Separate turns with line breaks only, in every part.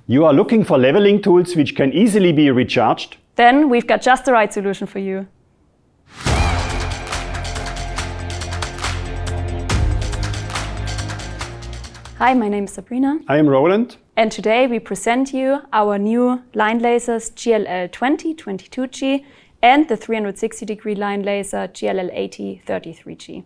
You are looking for leveling tools which can easily be recharged?
Then we've got just the right solution for you. Hi, my name is Sabrina.
I am Roland.
And today we present you our new line lasers GLL 2022G and the 360-degree line laser GLL 8033G.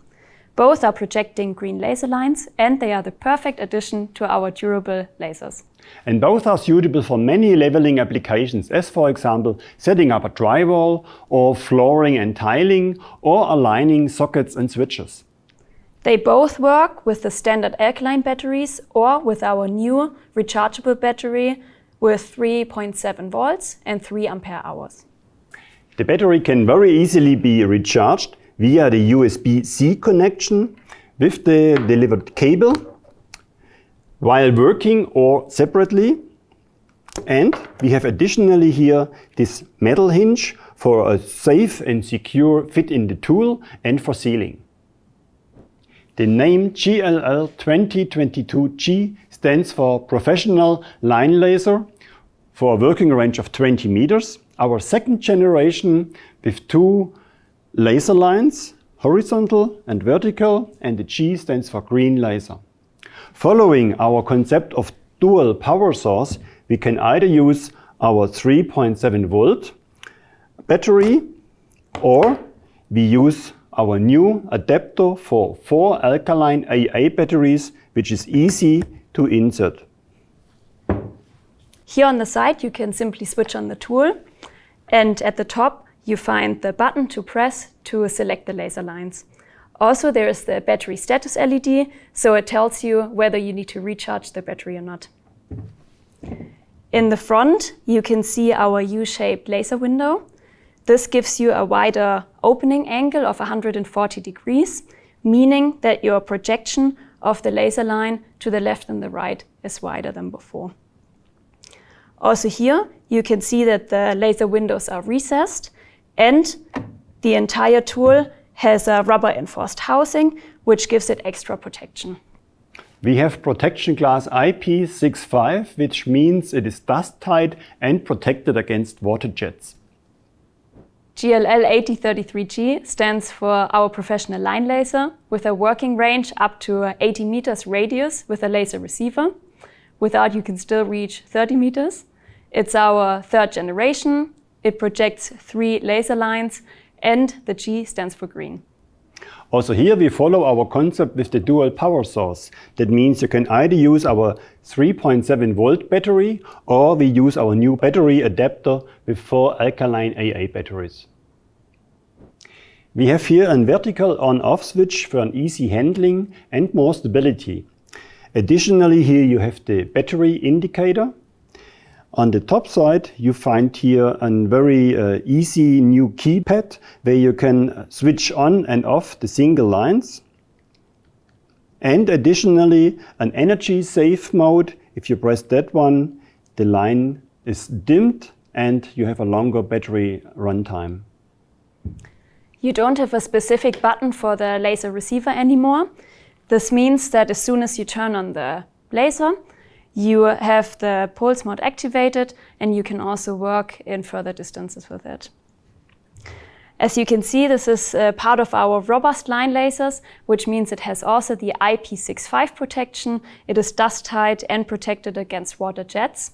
Both are projecting green laser lines and they are the perfect addition to our durable lasers.
And both are suitable for many leveling applications, as for example setting up a drywall or flooring and tiling or aligning sockets and switches.
They both work with the standard alkaline batteries or with our new rechargeable battery with 3.7 volts and 3 ampere hours.
The battery can very easily be recharged via the USB-C connection with the delivered cable while working or separately. And we have additionally here this metal hinge for a safe and secure fit in the tool and for sealing. The name GLL 2022G stands for Professional Line Laser for a working range of 20 meters. Our second generation with 2 laser lines, horizontal and vertical, and the G stands for green laser. Following our concept of dual power source, we can either use our 3.7 volt battery or we use our new adapter for 4 alkaline AA batteries, which is easy to insert.
Here on the side you can simply switch on the tool, and at the top you find the button to press to select the laser lines. Also there is the battery status LED, so it tells you whether you need to recharge the battery or not. In the front you can see our U-shaped laser window. This gives you a wider opening angle of 140 degrees, meaning that your projection of the laser line to the left and the right is wider than before. Also here you can see that the laser windows are recessed and the entire tool has a rubber-enforced housing, which gives it extra protection.
We have protection class IP65, which means it is dust-tight and protected against water jets.
GLL 8033G stands for our professional line laser with a working range up to 80 meters radius with a laser receiver. Without, you can still reach 30 meters. It's our 3rd generation. It projects 3 laser lines and the G stands for green.
Also here we follow our concept with the dual power source. That means you can either use our 3.7 volt battery or we use our new battery adapter with 4 alkaline AA batteries. We have here a vertical on-off switch for an easy handling and more stability. Additionally here you have the battery indicator. On the top side you find here a very easy new keypad where you can switch on and off the single lines. And additionally an energy save mode. If you press that one, the line is dimmed and you have a longer battery runtime.
You don't have a specific button for the laser receiver anymore. This means that as soon as you turn on the laser, you have the pulse mode activated and you can also work in further distances with it. As you can see, this is part of our robust line lasers, which means it has also the IP65 protection. It is dust-tight and protected against water jets.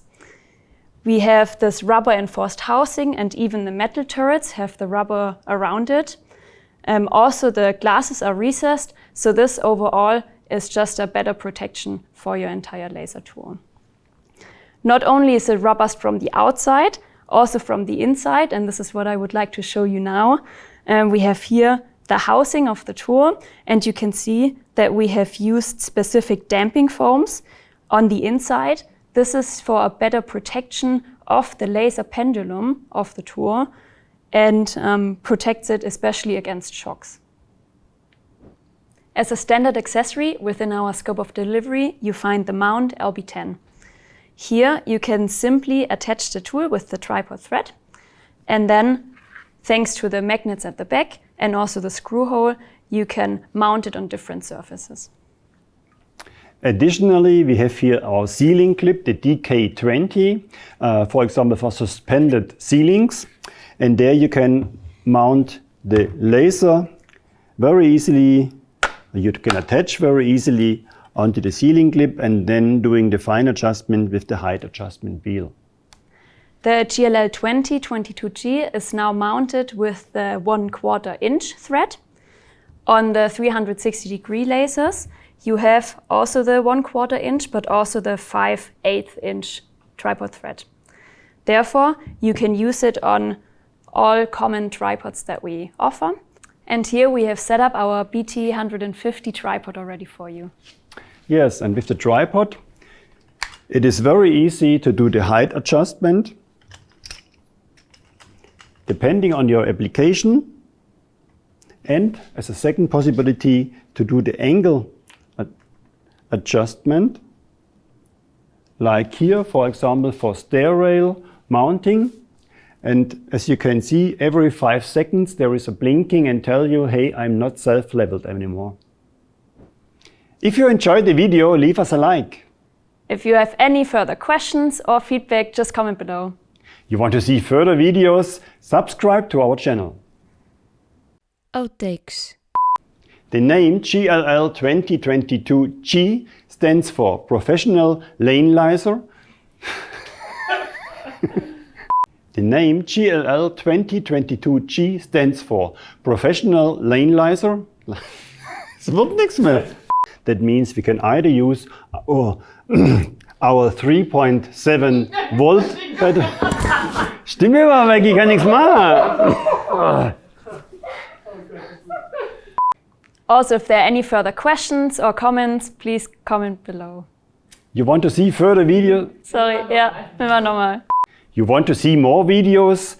We have this rubber-enforced housing and even the metal turrets have the rubber around it. Also the glasses are recessed, so this overall is just a better protection for your entire laser tool. Not only is it robust from the outside, also from the inside, and this is what I would like to show you now. We have here the housing of the tool, and you can see that we have used specific damping foams on the inside. This is for a better protection of the laser pendulum of the tool and protects it especially against shocks. As a standard accessory within our scope of delivery, you find the mount LB10. Here you can simply attach the tool with the tripod thread, and then thanks to the magnets at the back and also the screw hole, you can mount it on different surfaces.
Additionally, we have here our ceiling clip, the DK20, for example, for suspended ceilings. And there you can mount the laser very easily. You can attach very easily onto the ceiling clip and then doing the fine adjustment with the height adjustment wheel.
The GLL 2022G is now mounted with the 1/4 inch thread. On the 360-degree lasers, you have also the 1/4 inch, but also the 5/8 inch tripod thread. Therefore, you can use it on all common tripods that we offer. And here we have set up our BT150 tripod already for you.
Yes, and with the tripod, it is very easy to do the height adjustment. Depending on your application, and as a second possibility to do the angle adjustment, like here, for example, for stair rail mounting. And as you can see, every 5 seconds there is a blinking and tell you, hey, I'm not self-leveled anymore. If you enjoyed the video, leave us a like.
If you have any further questions or feedback, just comment below.
You want to see further videos? Subscribe to our channel.
Outtakes.
The name GLL 2022G stands for Professional Lane Laser. The name GLL 2022G stands for Professional Lane Laser. Es wird nichts mehr. That means we can either use our 3.7 volt battery. Stimme war weg, ich kann nichts machen.
Also, if there are any further questions or comments, please comment below.
You want to see further videos?
Sorry, ja, wir machen nochmal.
You want to see more videos?